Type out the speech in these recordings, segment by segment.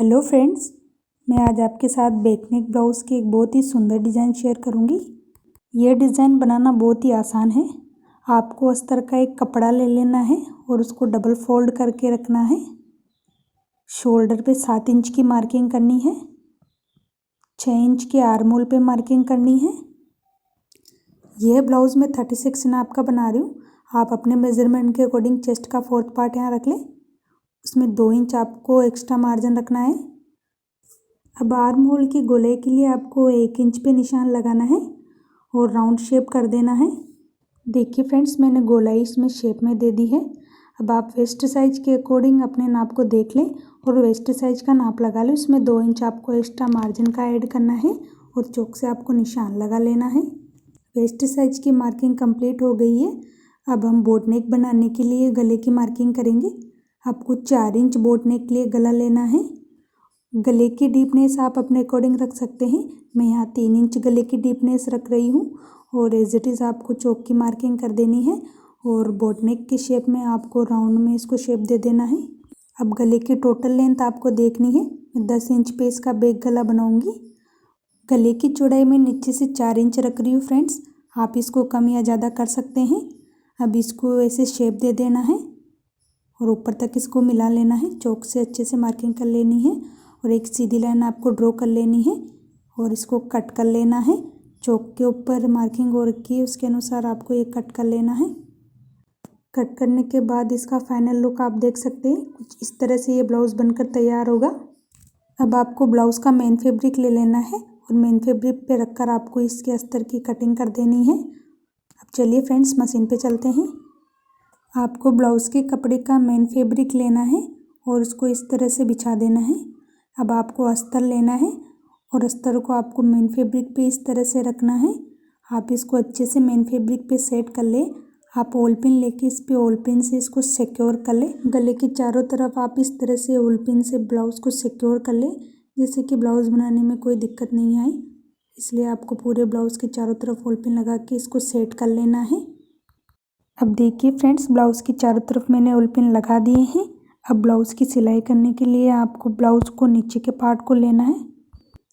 Hello friends, मैं आज आपके साथ बैकनेक ब्लाउज़ की एक बहुत ही सुंदर डिज़ाइन शेयर करूंगी। यह डिज़ाइन बनाना बहुत ही आसान है। आपको अस्तर का एक कपड़ा ले लेना है और उसको डबल फोल्ड करके रखना है। शोल्डर पे 7 इंच की मार्किंग करनी है, 6 इंच के आर्म होल पे मार्किंग करनी है। यह ब्लाउज़ मैं 36 नाप का बना रही हूँ। आप अपने मेज़रमेंट के अकॉर्डिंग चेस्ट का 4th पार्ट यहाँ रख लें। उसमें 2 इंच आपको एक्स्ट्रा मार्जिन रखना है। अब आर्म होल की गोलाई के लिए आपको 1 इंच पे निशान लगाना है और राउंड शेप कर देना है। देखिए फ्रेंड्स, मैंने गोलाई इसमें शेप में दे दी है। अब आप वेस्ट साइज़ के अकॉर्डिंग अपने नाप को देख लें और वेस्ट साइज़ का नाप लगा लें। उसमें 2 इंच आपको एक्स्ट्रा मार्जिन का ऐड करना है और चौक से आपको निशान लगा लेना है। वेस्ट साइज़ की मार्किंग कंप्लीट हो गई है। अब हम बोट नेक बनाने के लिए गले की मार्किंग करेंगे। आपको 4 इंच बोट नेक के लिए गला लेना है। गले की डीपनेस आप अपने अकॉर्डिंग रख सकते हैं। मैं यहाँ 3 इंच गले की डीपनेस रख रही हूँ और एज इट इज़ आपको चौक की मार्किंग कर देनी है और बोट नेक की शेप में आपको राउंड में इसको शेप दे देना है। अब गले की टोटल लेंथ आपको देखनी है। मैं 10 इंच पे इसका बैक गला बनाऊँगी। गले की चौड़ाई में नीचे से 4 इंच रख रही हूँ फ्रेंड्स। आप इसको कम या ज़्यादा कर सकते हैं। अब इसको ऐसे शेप दे देना है और ऊपर तक इसको मिला लेना है। चौक से अच्छे से मार्किंग कर लेनी है और एक सीधी लाइन आपको ड्रॉ कर लेनी है और इसको कट कर लेना है। चौक के ऊपर मार्किंग हो रखी है, उसके अनुसार आपको ये कट कर लेना है। कट करने के बाद इसका फाइनल लुक आप देख सकते हैं। कुछ इस तरह से ये ब्लाउज़ बनकर तैयार होगा। अब आपको ब्लाउज़ का मेन फैब्रिक ले लेना है और मेन फैब्रिक पे रखकर आपको इसके अस्तर की कटिंग कर देनी है। अब चलिए फ्रेंड्स, मशीन पे चलते हैं। आपको ब्लाउज़ के कपड़े का मेन फैब्रिक लेना है और उसको इस तरह से बिछा देना है। अब आपको अस्तर लेना है और अस्तर को आपको मेन फैब्रिक पे इस तरह से रखना है। आप इसको अच्छे से मेन फैब्रिक पे सेट कर ले। आप ओल पिन लेके इस पे ओल पिन से इसको सिक्योर कर ले। गले के चारों तरफ आप इस तरह से ओल पिन से ब्लाउज़ को सिक्योर कर ले, जिससे कि ब्लाउज़ बनाने में कोई दिक्कत नहीं आए। इसलिए आपको पूरे ब्लाउज़ के चारों तरफ ओल पिन लगा के इसको सेट कर लेना है। अब देखिए फ्रेंड्स, ब्लाउज़ की चारों तरफ मैंने ओल पिन लगा दिए हैं। अब ब्लाउज़ की सिलाई करने के लिए आपको ब्लाउज़ को नीचे के पार्ट को लेना है।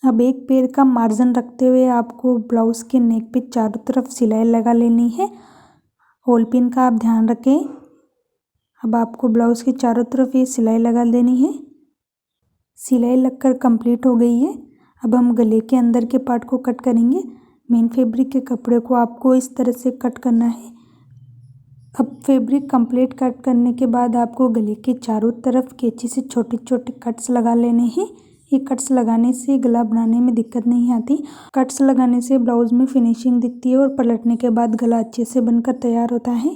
अब एक पैर का मार्जिन रखते हुए आपको ब्लाउज़ के नेक पे चारों तरफ सिलाई लगा लेनी है। होल पिन का आप ध्यान रखें। अब आपको ब्लाउज़ के चारों तरफ ये सिलाई लगा देनी है। सिलाई लगकर कंप्लीट हो गई है। अब हम गले के अंदर के पार्ट को कट करेंगे। मेन फैब्रिक के कपड़े को आपको इस तरह से कट करना है। अब फैब्रिक कंप्लीट कट करने के बाद आपको गले के चारों तरफ कैंची से छोटे छोटे कट्स लगा लेने हैं। ये कट्स लगाने से गला बनाने में दिक्कत नहीं आती। कट्स लगाने से ब्लाउज़ में फिनिशिंग दिखती है और पलटने के बाद गला अच्छे से बनकर तैयार होता है।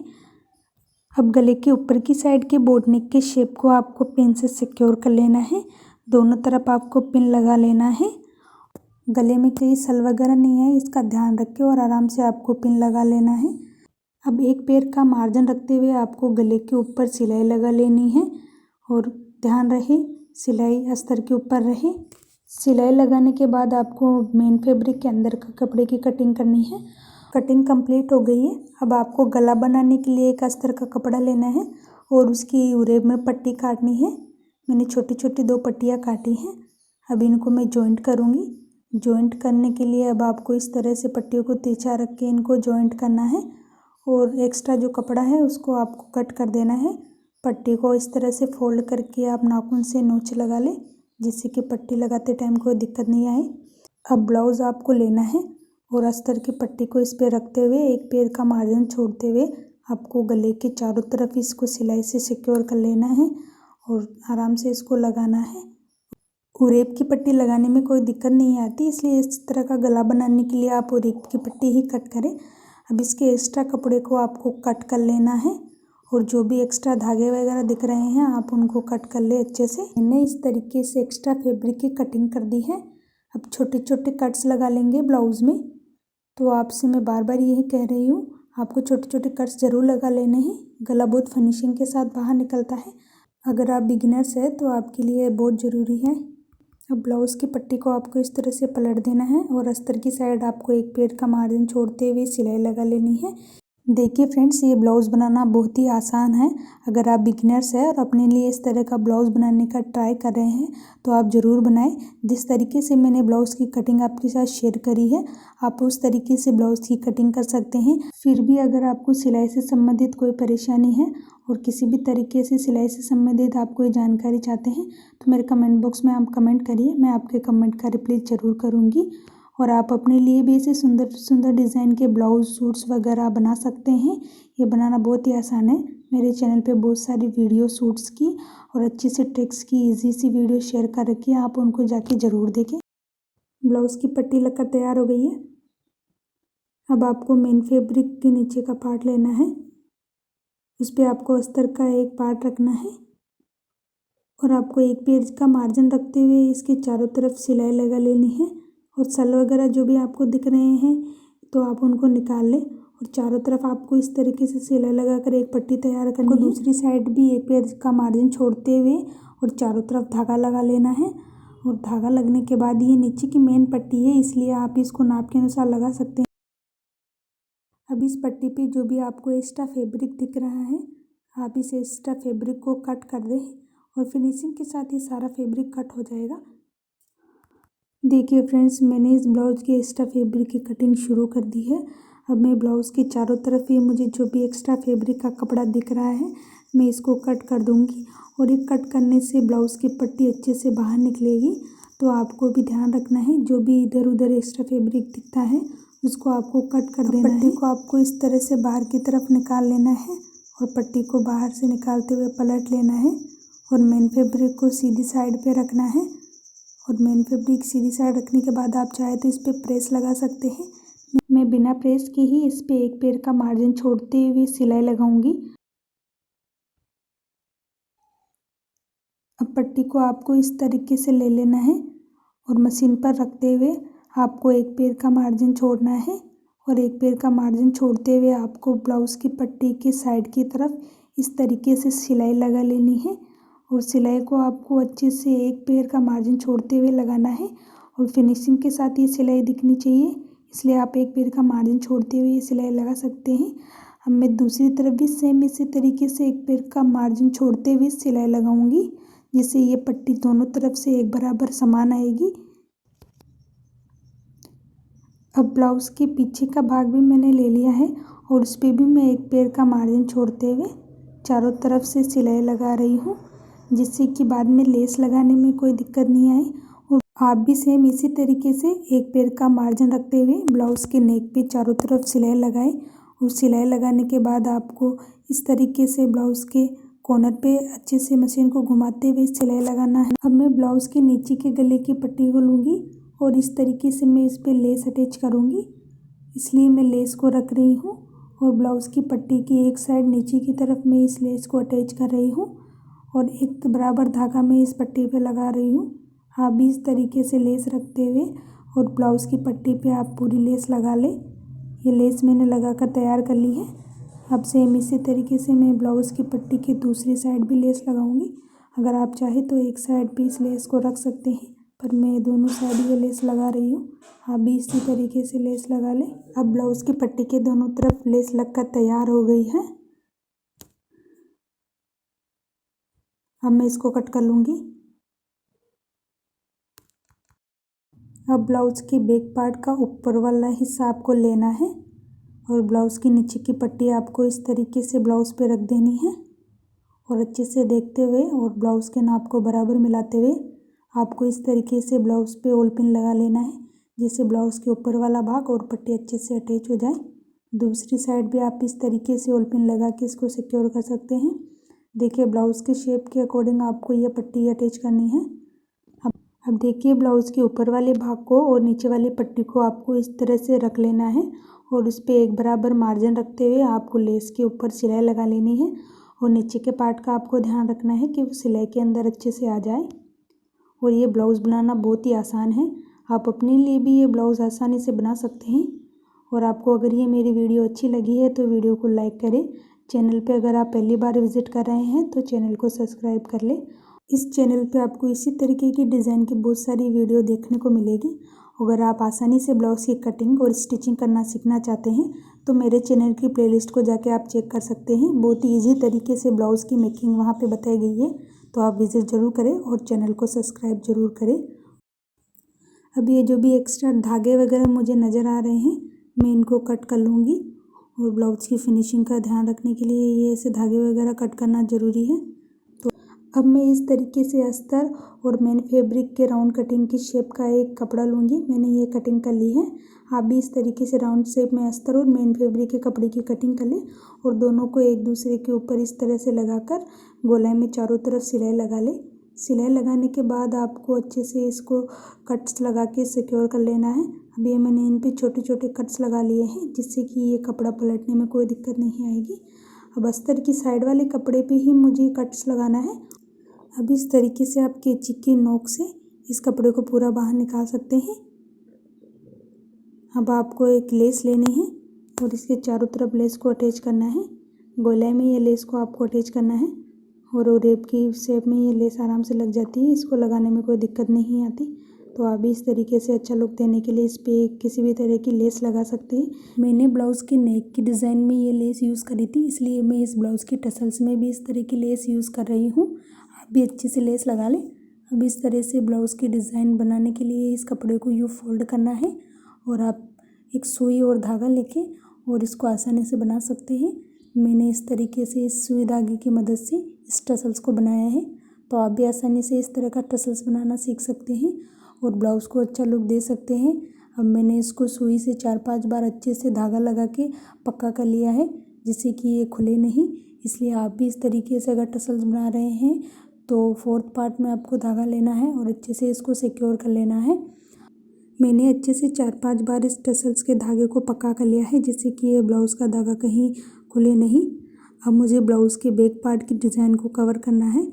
अब गले के ऊपर की साइड के बोट नेक के शेप को आपको पिन से सिक्योर कर लेना है। दोनों तरफ आपको पिन लगा लेना है। गले में कहीं सल वगैरह नहीं है, इसका ध्यान रखें और आराम से आपको पिन लगा लेना है। अब एक पैर का मार्जिन रखते हुए आपको गले के ऊपर सिलाई लगा लेनी है और ध्यान रहे सिलाई अस्तर के ऊपर रहे। सिलाई लगाने के बाद आपको मेन फैब्रिक के अंदर का कपड़े की कटिंग करनी है। कटिंग कंप्लीट हो गई है। अब आपको गला बनाने के लिए एक अस्तर का कपड़ा लेना है और उसकी उरेब में पट्टी काटनी है। मैंने छोटी छोटी 2 पट्टियाँ काटी हैं। अब इनको मैं जॉइंट करूँगी। जॉइंट करने के लिए अब आपको इस तरह से पट्टियों को तिरछा रख के इनको जॉइंट करना है और एक्स्ट्रा जो कपड़ा है उसको आपको कट कर देना है। पट्टी को इस तरह से फोल्ड करके आप नाखून से नोच लगा लें, जिससे कि पट्टी लगाते टाइम कोई दिक्कत नहीं आए। अब ब्लाउज़ आपको लेना है और अस्तर की पट्टी को इस पे रखते हुए एक पैर का मार्जिन छोड़ते हुए आपको गले के चारों तरफ इसको सिलाई से सिक्योर कर लेना है और आराम से इसको लगाना है। उरेब की पट्टी लगाने में कोई दिक्कत नहीं आती, इसलिए इस तरह का गला बनाने के लिए आप उरेब की पट्टी ही कट करें। अब इसके एक्स्ट्रा कपड़े को आपको कट कर लेना है और जो भी एक्स्ट्रा धागे वगैरह दिख रहे हैं आप उनको कट कर ले अच्छे से। मैंने इस तरीके से एक्स्ट्रा फैब्रिक की कटिंग कर दी है। अब छोटे छोटे कट्स लगा लेंगे ब्लाउज़ में। तो आपसे मैं बार बार यही कह रही हूँ, आपको छोटे छोटे कट्स ज़रूर लगा लेने हैं। गला बहुत फिनिशिंग के साथ बाहर निकलता है। अगर आप बिगिनर्स हैं तो आपके लिए बहुत ज़रूरी है। अब ब्लाउज़ की पट्टी को आपको इस तरह से पलट देना है और अस्तर की साइड आपको एक पैर का मार्जिन छोड़ते हुए सिलाई लगा लेनी है। देखिए फ्रेंड्स, ये ब्लाउज़ बनाना बहुत ही आसान है। अगर आप बिगिनर्स हैं और अपने लिए इस तरह का ब्लाउज़ बनाने का ट्राई कर रहे हैं तो आप ज़रूर बनाएं। जिस तरीके से मैंने ब्लाउज़ की कटिंग आपके साथ शेयर करी है, आप उस तरीके से ब्लाउज़ की कटिंग कर सकते हैं। फिर भी अगर आपको सिलाई से संबंधित कोई परेशानी है और किसी भी तरीके से सिलाई से संबंधित आप कोई जानकारी चाहते हैं तो मेरे कमेंट बॉक्स में आप कमेंट करिए, मैं आपके कमेंट का रिप्लाई ज़रूर करूँगी। और आप अपने लिए भी ऐसे सुंदर सुंदर डिज़ाइन के ब्लाउज सूट्स वगैरह बना सकते हैं। ये बनाना बहुत ही आसान है। मेरे चैनल पे बहुत सारी वीडियो सूट्स की और अच्छी से ट्रिक्स की इजी सी वीडियो शेयर कर रखी है, आप उनको जाके ज़रूर देखें। ब्लाउज़ की पट्टी लगकर तैयार हो गई है। अब आपको मेन फैब्रिक के नीचे का पार्ट लेना है, उस पर आपको अस्तर का एक पार्ट रखना है और आपको एक पेज का मार्जिन रखते हुए इसके चारों तरफ सिलाई लगा लेनी है। और सल वगैरह जो भी आपको दिख रहे हैं तो आप उनको निकाल लें और चारों तरफ आपको इस तरीके से सिलाई लगाकर एक पट्टी तैयार करनी है। दूसरी साइड भी एक पेज का मार्जिन छोड़ते हुए और चारों तरफ धागा लगा लेना है। और धागा लगने के बाद ये नीचे की मेन पट्टी है, इसलिए आप इसको नाप के अनुसार लगा सकते हैं। अब इस पट्टी पे जो भी आपको एक्स्ट्रा फैब्रिक दिख रहा है, आप इस एक्स्ट्रा फैब्रिक को कट कर दें और फिनिशिंग के साथ ये सारा फैब्रिक कट हो जाएगा। देखिए फ्रेंड्स, मैंने इस ब्लाउज़ की एक्स्ट्रा फैब्रिक की कटिंग शुरू कर दी है। अब मैं ब्लाउज़ के चारों तरफ ये मुझे जो भी एक्स्ट्रा फैब्रिक का कपड़ा दिख रहा है, मैं इसको कट कर दूंगी। और ये कट करने से ब्लाउज़ की पट्टी अच्छे से बाहर निकलेगी। तो आपको भी ध्यान रखना है, जो भी इधर उधर एक्स्ट्रा फैब्रिक दिखता है उसको आपको कट कर देना है। पट्टी को आपको इस तरह से बाहर की तरफ निकाल लेना है और पट्टी को बाहर से निकालते हुए पलट लेना है और मेन फैब्रिक को सीधी साइड पे रखना है। और मेन फैब्रिक सीधी साइड रखने के बाद आप चाहे तो इस पर प्रेस लगा सकते हैं। मैं बिना प्रेस के ही इस पर एक पैर का मार्जिन छोड़ते हुए सिलाई लगाऊंगी। अब पट्टी को आपको इस तरीके से ले लेना है और मशीन पर रखते हुए आपको एक पैर का मार्जिन छोड़ना है और एक पैर का मार्जिन छोड़ते हुए आपको ब्लाउज़ की पट्टी के साइड की तरफ इस तरीके से सिलाई लगा लेनी है। और सिलाई को आपको अच्छे से एक पैर का मार्जिन छोड़ते हुए लगाना है और फिनिशिंग के साथ ये सिलाई दिखनी चाहिए, इसलिए आप एक पैर का मार्जिन छोड़ते हुए ये सिलाई लगा सकते हैं। अब मैं दूसरी तरफ भी सेम इसी तरीके से एक पैर का मार्जिन छोड़ते हुए सिलाई लगाऊंगी, जिससे ये पट्टी दोनों तरफ से एक बराबर समान आएगी। अब ब्लाउज़ के पीछे का भाग भी मैंने ले लिया है और उस पर भी मैं एक पैर का मार्जिन छोड़ते हुए चारों तरफ से सिलाई लगा रही हूँ, जिससे कि बाद में लेस लगाने में कोई दिक्कत नहीं आए। और आप भी सेम इसी तरीके से एक पैर का मार्जिन रखते हुए ब्लाउज़ के नेक पे चारों तरफ सिलाई लगाएं। और सिलाई लगाने के बाद आपको इस तरीके से ब्लाउज़ के कॉर्नर पे अच्छे से मशीन को घुमाते हुए सिलाई लगाना है। अब मैं ब्लाउज़ के नीचे के गले की पट्टी को लूँगी और इस तरीके से मैं इस पर लेस अटैच करूँगी, इसलिए मैं लेस को रख रही हूँ। और ब्लाउज़ की पट्टी की एक साइड नीचे की तरफ मैं इस लेस को अटैच कर रही हूँ और एक बराबर धागा मैं इस पट्टी पे लगा रही हूँ। आप भी इस तरीके से लेस रखते हुए और ब्लाउज़ की पट्टी पे आप पूरी लेस लगा लें। ये लेस मैंने लगा कर तैयार कर ली है। अब सेम इसी तरीके से मैं ब्लाउज़ की पट्टी की दूसरी साइड भी लेस लगाऊंगी। अगर आप चाहे तो एक साइड भी इस लेस को रख सकते हैं, पर मैं दोनों साइड ये लेस लगा रही हूँ। आप भी इसी तरीके से लेस लगा लें। अब ब्लाउज़ की पट्टी के दोनों तरफ लेस लगकर तैयार हो गई है। अब मैं इसको कट कर लूँगी। अब ब्लाउज़ के बैक पार्ट का ऊपर वाला हिस्सा आपको लेना है और ब्लाउज़ की नीचे की पट्टी आपको इस तरीके से ब्लाउज़ पे रख देनी है और अच्छे से देखते हुए और ब्लाउज़ के नाप को बराबर मिलाते हुए आपको इस तरीके से ब्लाउज़ पे ओल पिन लगा लेना है, जिससे ब्लाउज़ के ऊपर वाला भाग और पट्टी अच्छे से अटैच हो जाए। दूसरी साइड भी आप इस तरीके से ओल पिन लगा के इसको सिक्योर कर सकते हैं। देखिए, ब्लाउज़ के शेप के अकॉर्डिंग आपको ये पट्टी अटैच करनी है। अब देखिए, ब्लाउज़ के ऊपर वाले भाग को और नीचे वाली पट्टी को आपको इस तरह से रख लेना है और उस पर एक बराबर मार्जिन रखते हुए आपको लेस के ऊपर सिलाई लगा लेनी है। और नीचे के पार्ट का आपको ध्यान रखना है कि वो सिलाई के अंदर अच्छे से आ जाए। और ये ब्लाउज़ बनाना बहुत ही आसान है, आप अपने लिए भी ये ब्लाउज़ आसानी से बना सकते हैं। और आपको अगर ये मेरी वीडियो अच्छी लगी है तो वीडियो को लाइक करें। चैनल पे अगर आप पहली बार विज़िट कर रहे हैं तो चैनल को सब्सक्राइब कर लें। इस चैनल पे आपको इसी तरीके की डिज़ाइन की बहुत सारी वीडियो देखने को मिलेगी अगर आप आसानी से ब्लाउज़ की कटिंग और स्टिचिंग करना सीखना चाहते हैं तो मेरे चैनल की प्लेलिस्ट को जाके आप चेक कर सकते हैं। बहुत ही ईजी तरीके से ब्लाउज़ की मेकिंग वहाँ पे बताई गई है, तो आप विज़िट ज़रूर करें और चैनल को सब्सक्राइब ज़रूर करें। अब ये जो भी एक्स्ट्रा धागे वगैरह मुझे नज़र आ रहे हैं मैं इनको कट कर लूँगी। और ब्लाउज़ की फिनिशिंग का ध्यान रखने के लिए ये ऐसे धागे वगैरह कट करना ज़रूरी है। तो अब मैं इस तरीके से अस्तर और मेन फैब्रिक के राउंड कटिंग की शेप का एक कपड़ा लूँगी। मैंने ये कटिंग कर ली है। आप भी इस तरीके से राउंड शेप में अस्तर और मेन फैब्रिक के कपड़े की कटिंग कर लें और दोनों को एक दूसरे के ऊपर इस तरह से लगाकर गोलाई में चारों तरफ सिलाई लगा लें। सिलाई लगाने के बाद आपको अच्छे से इसको कट्स लगा के सिक्योर कर लेना है। अब ये मैंने इन पे छोटे छोटे कट्स लगा लिए हैं जिससे कि ये कपड़ा पलटने में कोई दिक्कत नहीं आएगी। अब अस्तर की साइड वाले कपड़े पे ही मुझे कट्स लगाना है। अब इस तरीके से आप कैंची की नोक से इस कपड़े को पूरा बाहर निकाल सकते हैं। अब आपको एक लेस लेनी है और इसके चारों तरफ लेस को अटैच करना है। गोलाई में ये लेस को आपको अटैच करना है और रेप की शेप में ये लेस आराम से लग जाती है, इसको लगाने में कोई दिक्कत नहीं आती। तो आप भी इस तरीके से अच्छा लुक देने के लिए इस पर किसी भी तरह की लेस लगा सकते हैं। मैंने ब्लाउज़ के नेक की डिज़ाइन में ये लेस यूज़ करी थी, इसलिए मैं इस ब्लाउज़ की टसल्स में भी इस तरह की लेस यूज़ कर रही हूँ। आप भी अच्छे से लेस लगा लें। अब इस तरह से ब्लाउज़ की डिज़ाइन बनाने के लिए इस कपड़े को यूँ फोल्ड करना है और आप एक सुई और धागा लेके और इसको आसानी से बना सकते हैं। मैंने इस तरीके से इस सुई धागे की मदद से इस टसल्स को बनाया है, तो आप भी आसानी से इस तरह का टसल्स बनाना सीख सकते हैं और ब्लाउज़ को अच्छा लुक दे सकते हैं। अब मैंने इसको सुई से 4-5 बार अच्छे से धागा लगा के पक्का कर लिया है जिससे कि ये खुले नहीं। इसलिए आप भी इस तरीके से अगर टसल्स बना रहे हैं तो 4th पार्ट में आपको धागा लेना है और अच्छे से इसको सिक्योर कर लेना है। मैंने अच्छे से 4-5 बार इस टसल्स के धागे को पक्का कर लिया है जिससे कि ये ब्लाउज़ का धागा कहीं खुले नहीं। अब मुझे ब्लाउज़ के बैक पार्ट की डिज़ाइन को कवर करना है,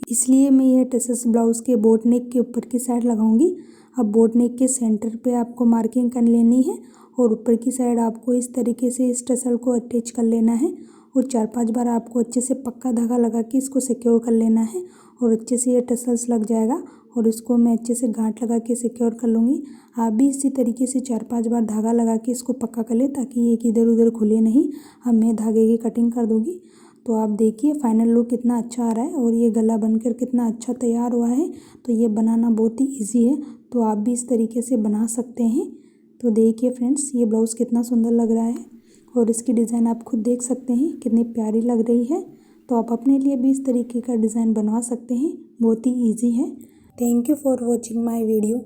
इसलिए मैं यह टसल्स ब्लाउज़ के बोट नेक के ऊपर की साइड लगाऊंगी। अब बोट नेक के सेंटर पे आपको मार्किंग कर लेनी है और ऊपर की साइड आपको इस तरीके से इस टसल को अटैच कर लेना है और 4-5 बार आपको अच्छे से पक्का धागा लगा के इसको सिक्योर कर लेना है और अच्छे से ये टसल्स लग जाएगा और इसको मैं अच्छे से गांठ लगा के सिक्योर कर लूँगी। आप भी इसी तरीके से 4-5 बार धागा लगा के इसको पक्का कर लें ताकि ये इधर उधर खुले नहीं। अब मैं धागे की कटिंग कर दूँगी, तो आप देखिए फाइनल लुक कितना अच्छा आ रहा है और ये गला बनकर कितना अच्छा तैयार हुआ है। तो ये बनाना बहुत ही ईजी है, तो आप भी इस तरीके से बना सकते हैं। तो देखिए फ्रेंड्स, ये ब्लाउज़ कितना सुंदर लग रहा है और इसकी डिज़ाइन आप खुद देख सकते हैं कितनी प्यारी लग रही है। तो आप अपने लिए भी इस तरीके का डिज़ाइन बनवा सकते हैं, बहुत ही ईजी है। Thank you for watching my video.